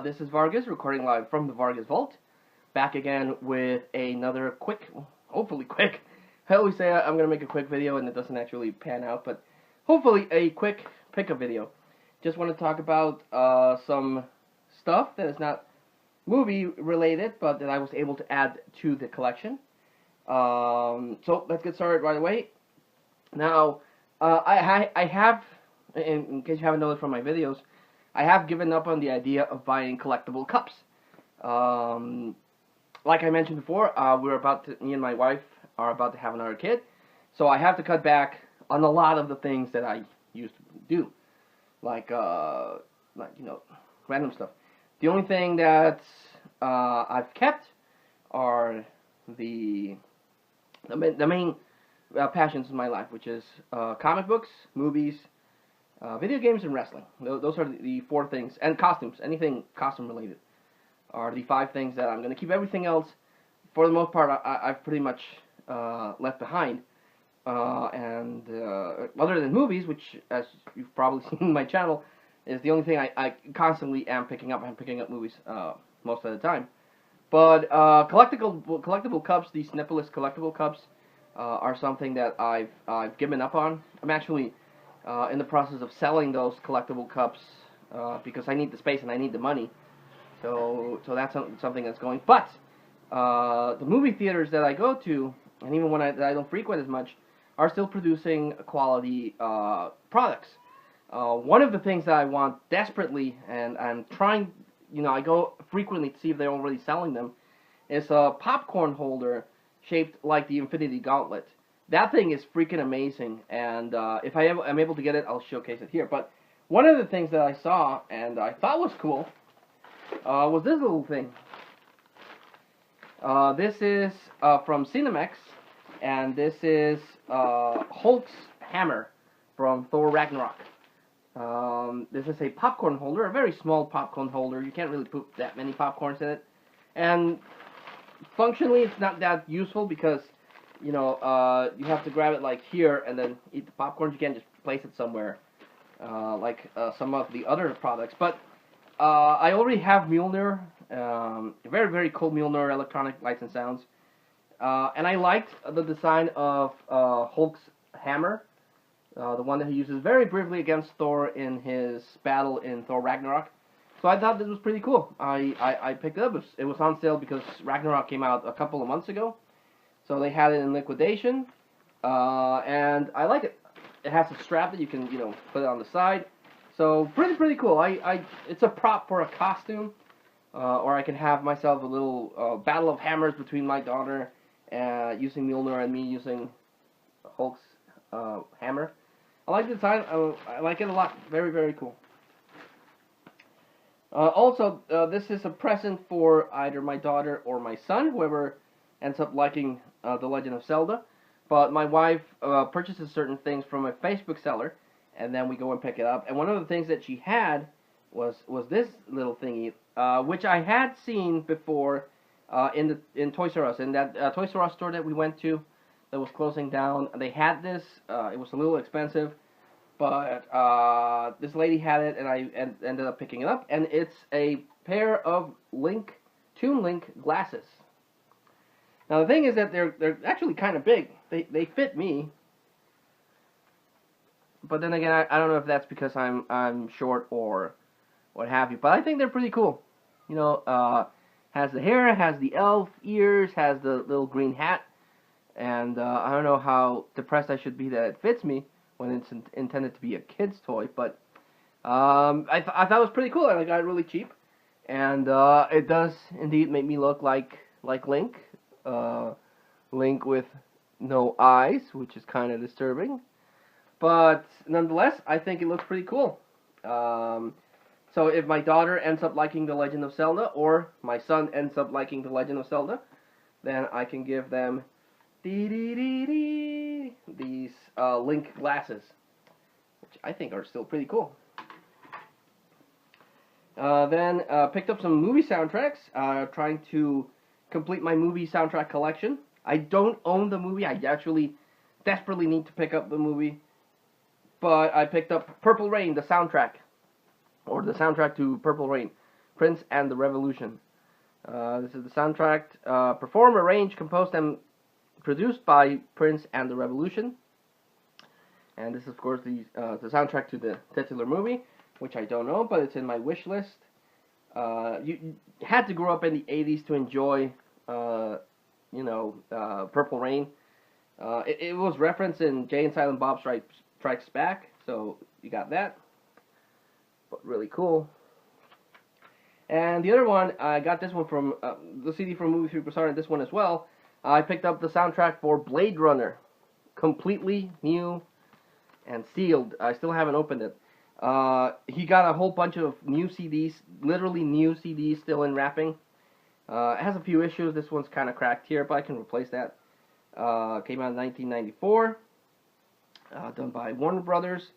This is Vargas, recording live from the Vargas Vault. Back again with another quick, hopefully quick. I always say I'm going to make a quick video and it doesn't actually pan out, but hopefully a quick pickup video. Just want to talk about some stuff that is not movie related, but that I was able to add to the collection. So let's get started right away. Now, I have, in case you haven't noticed from my videos, I have given up on the idea of buying collectible cups. Like I mentioned before, me and my wife are about to have another kid, so I have to cut back on a lot of the things that I used to do, like random stuff. The only thing that I've kept are the main passions in my life, which is comic books, movies, video games, and wrestling. Those are the four things, and costumes. Anything costume related are the five things that I'm going to keep. Everything else, for the most part, I've pretty much left behind. And other than movies, which, as you've probably seen in my channel, is the only thing I constantly am picking up. I'm picking up movies most of the time. But collectible cups, these nippleless collectible cups, are something that I've given up on. I'm actually in the process of selling those collectible cups because I need the space and I need the money. So that's something that's going. But the movie theaters that I go to, and even when I don't frequent as much, are still producing quality products. One of the things that I want desperately, and I'm trying, I go frequently to see if they're already selling them, is a popcorn holder shaped like the Infinity Gauntlet. That thing is freaking amazing, and if I'm able to get it, I'll showcase it here. But one of the things that I saw and I thought was cool was this little thing. This is from Cinemax, and this is Hulk's hammer from Thor Ragnarok. This is a popcorn holder, a very small popcorn holder. You can't really put that many popcorns in it, and functionally it's not that useful because you have to grab it like here and then eat the popcorn. You can't just place it somewhere like some of the other products. But I already have Mjolnir, a very, very cool Mjolnir electronic lights and sounds. And I liked the design of Hulk's hammer, the one that he uses very briefly against Thor in his battle in Thor Ragnarok. So I thought this was pretty cool. I picked it up. It was on sale because Ragnarok came out a couple of months ago. So they had it in liquidation, and I like it. It has a strap that you can, put it on the side. So pretty cool. It's a prop for a costume, or I can have myself a little battle of hammers between my daughter using Mjolnir and me using Hulk's hammer. I like the design. I like it a lot. Very, very cool. Also, this is a present for either my daughter or my son, whoever ends up liking The Legend of Zelda. But my wife purchases certain things from a Facebook seller, and then we go and pick it up. And one of the things that she had was this little thingy, which I had seen before in Toys R Us. In that Toys R Us store that we went to that was closing down, they had this. It was a little expensive, but this lady had it, and I ended up picking it up. And it's a pair of Toon Link glasses. Now the thing is that they're actually kind of big. They fit me, but then again, I don't know if that's because I'm short or what have you. But I think they're pretty cool. Has the hair, has the elf ears, has the little green hat, and I don't know how depressed I should be that it fits me when it's intended to be a kid's toy. But I thought it was pretty cool, and I got it really cheap, and it does indeed make me look like Link. Link with no eyes, which is kind of disturbing, but nonetheless, I think it looks pretty cool. So if my daughter ends up liking The Legend of Zelda, or my son ends up liking The Legend of Zelda, then I can give them these Link glasses, which I think are still pretty cool. Then picked up some movie soundtracks, trying to complete my movie soundtrack collection. I don't own the movie. I actually desperately need to pick up the movie. But I picked up Purple Rain, the soundtrack, or the soundtrack to Purple Rain, Prince and the Revolution. This is the soundtrack, performed, arranged, composed, and produced by Prince and the Revolution. And this is, of course, the soundtrack to the titular movie, which I don't know, but it's in my wish list. You had to grow up in the 80s to enjoy, Purple Rain. It was referenced in Jay and Silent Bob Strikes Back, so you got that. But really cool. And the other one, I got this one from the CD from Movie Superstar, and this one as well. I picked up the soundtrack for Blade Runner, completely new and sealed. I still haven't opened it. He got a whole bunch of new CDs, literally new CDs, still in wrapping. It has a few issues. This one's kind of cracked here, but I can replace that. Came out in 1994, done by Warner Brothers.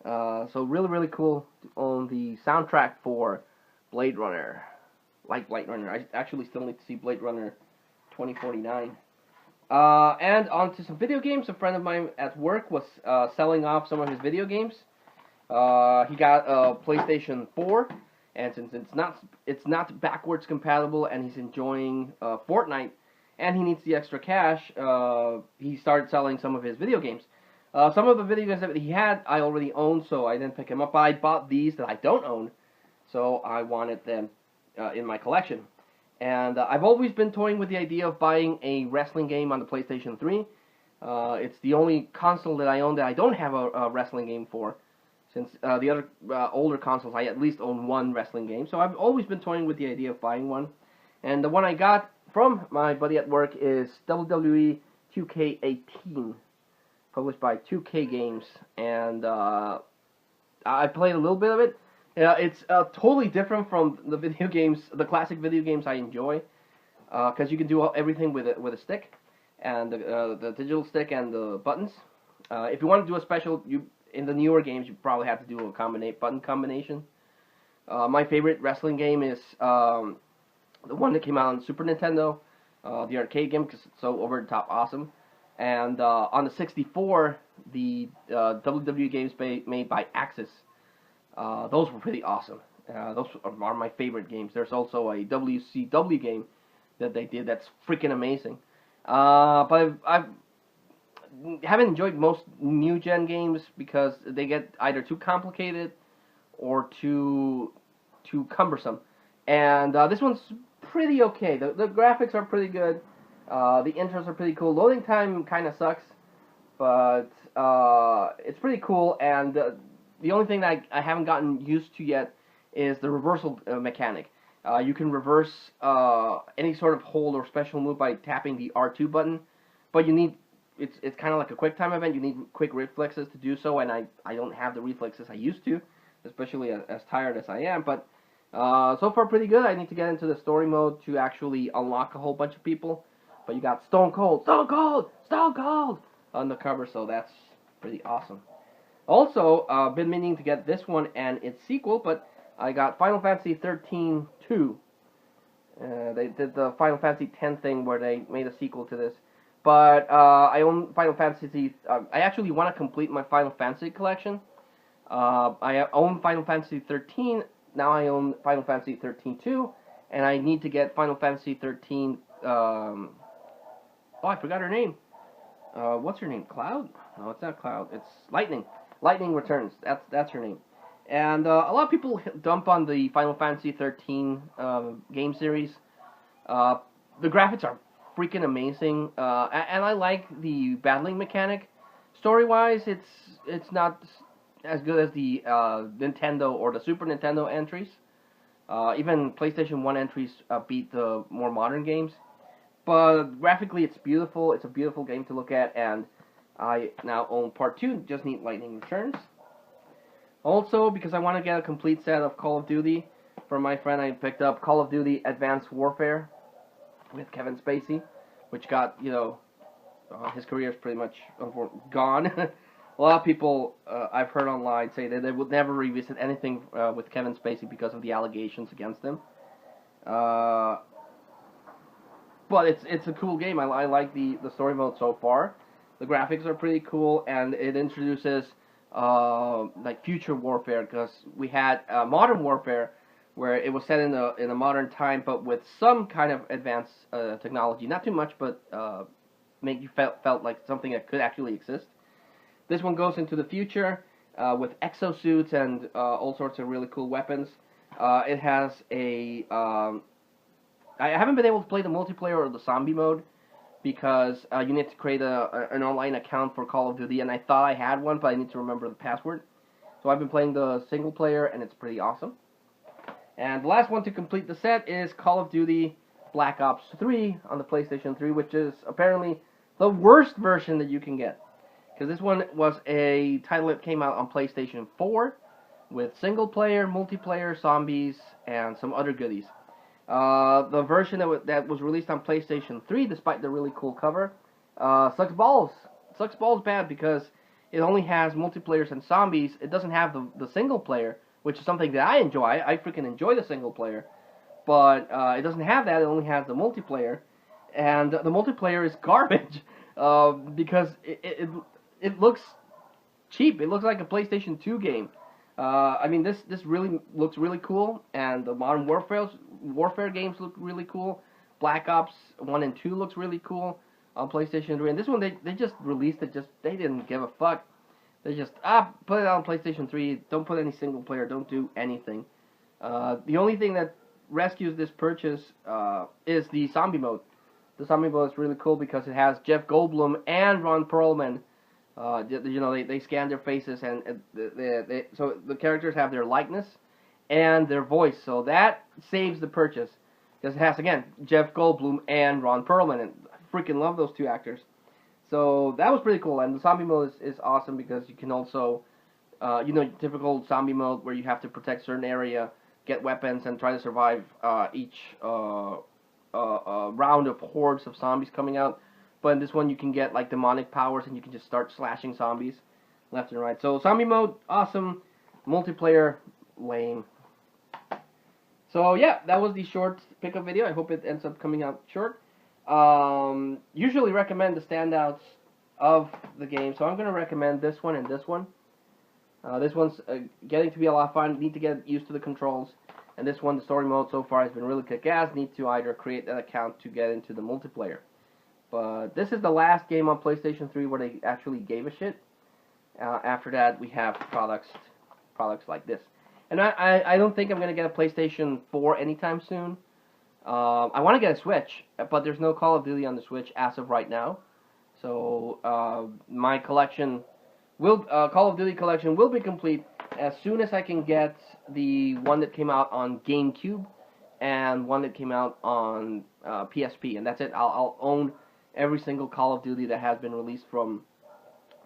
So really cool to own the soundtrack for Blade Runner. Like Blade Runner. I actually still need to see Blade Runner 2049. And on to some video games. A friend of mine at work was selling off some of his video games. He got a PlayStation 4, and since it's not backwards compatible, and he's enjoying Fortnite, and he needs the extra cash, he started selling some of his video games. Some of the video games that he had, I already owned, so I didn't pick him up. But I bought these that I don't own, so I wanted them in my collection. And I've always been toying with the idea of buying a wrestling game on the PlayStation 3. It's the only console that I own that I don't have a wrestling game for. Since the other older consoles, I at least own one wrestling game. So I've always been toying with the idea of buying one. And the one I got from my buddy at work is WWE 2K18, published by 2K Games. And I played a little bit of it. It's totally different from the video games, the classic video games I enjoy, because you can do everything with a stick, and the digital stick and the buttons. If you want to do a special, in the newer games, you probably have to do a button combination. My favorite wrestling game is the one that came out on Super Nintendo, the arcade game, because it's so over the top awesome. And on the 64, the WWE games made by Axis. Those were pretty awesome. Those are my favorite games. There's also a WCW game that they did that's freaking amazing. But I haven't enjoyed most new gen games because they get either too complicated or too cumbersome. And this one's pretty okay. The graphics are pretty good. The intros are pretty cool. Loading time kind of sucks, but it's pretty cool. And the only thing that I haven't gotten used to yet is the reversal mechanic. You can reverse any sort of hold or special move by tapping the R2 button, but you need it's kind of like a quick time event. You need quick reflexes to do so, and I don't have the reflexes I used to, especially as tired as I am. But so far pretty good. I need to get into the story mode to actually unlock a whole bunch of people. But you got Stone Cold on the cover, so that's pretty awesome. Also, been meaning to get this one and its sequel, but I got Final Fantasy 13-2. They did the Final Fantasy 10 thing where they made a sequel to this. But I own Final Fantasy. I actually want to complete my Final Fantasy collection. I own Final Fantasy 13. Now I own Final Fantasy 13-2, and I need to get Final Fantasy 13. Oh, I forgot her name. What's her name? Cloud? No, it's not Cloud. It's Lightning. Lightning Returns. That's her name. And a lot of people dump on the Final Fantasy 13 game series. The graphics are freaking amazing, and I like the battling mechanic. Story-wise, it's not as good as the Nintendo or the Super Nintendo entries. Even PlayStation 1 entries beat the more modern games. But graphically, it's beautiful. It's a beautiful game to look at, and I now own Part 2, just need Lightning Returns. Also, because I want to get a complete set of Call of Duty from my friend, I picked up Call of Duty Advanced Warfare with Kevin Spacey, which got, his career is pretty much gone. A lot of people I've heard online say that they would never revisit anything with Kevin Spacey because of the allegations against him. But it's a cool game. I like the story mode so far. The graphics are pretty cool, and it introduces like future warfare, because we had Modern Warfare, where it was set in a modern time, but with some kind of advanced technology. Not too much, but make you felt like something that could actually exist. This one goes into the future with exosuits and all sorts of really cool weapons. It has a I haven't been able to play the multiplayer or the zombie mode because you need to create an online account for Call of Duty, and I thought I had one, but I need to remember the password. So I've been playing the single player, and it's pretty awesome. And the last one to complete the set is Call of Duty Black Ops 3 on the PlayStation 3, which is apparently the worst version that you can get. Because this one was a title that came out on PlayStation 4 with single player, multiplayer, zombies, and some other goodies. The version that was released on PlayStation 3, despite the really cool cover, sucks balls. Sucks balls bad because it only has multiplayers and zombies. It doesn't have the single player, which is something that I enjoy. I freaking enjoy the single player. But it doesn't have that. It only has the multiplayer. And the multiplayer is garbage because it looks cheap. It looks like a PlayStation 2 game. I mean, this really looks really cool, and the Modern Warfare games look really cool. Black Ops 1 and 2 looks really cool on PlayStation 3, and this one they just released it. They didn't give a fuck. They just put it on PlayStation 3. Don't put any single player. Don't do anything. The only thing that rescues this purchase is the zombie mode. The zombie mode is really cool because it has Jeff Goldblum and Ron Perlman. You know, they scan their faces, and so the characters have their likeness and their voice. So that saves the purchase because it has, again, Jeff Goldblum and Ron Perlman, and I freaking love those two actors. So that was pretty cool, and the zombie mode is awesome because you can also, you know, typical zombie mode where you have to protect certain area, get weapons, and try to survive each round of hordes of zombies coming out. But in this one, you can get like demonic powers, and you can just start slashing zombies left and right. So zombie mode, awesome. Multiplayer, lame. So yeah, that was the short pickup video. I hope it ends up coming out short. Usually recommend the standouts of the game, so I'm going to recommend this one and this one. This one's getting to be a lot of fun. Need to get used to the controls. And this one, the story mode so far has been really kick-ass. Need to either create an account to get into the multiplayer. But this is the last game on PlayStation 3 where they actually gave a shit. After that, we have products like this. And I don't think I'm going to get a PlayStation 4 anytime soon. I want to get a Switch, but there's no Call of Duty on the Switch as of right now. So my collection Call of Duty collection will be complete as soon as I can get the one that came out on GameCube and one that came out on PSP, and that's it. I'll own every single Call of Duty that has been released from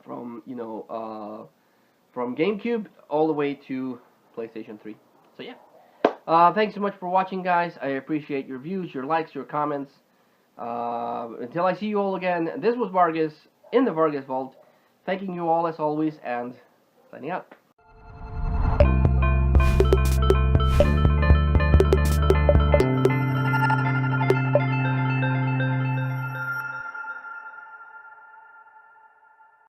GameCube all the way to PlayStation 3. So yeah, thanks so much for watching, guys. I appreciate your views, your likes, your comments. Until I see you all again, this was Vargas in the Vargas Vault, thanking you all as always, and signing out.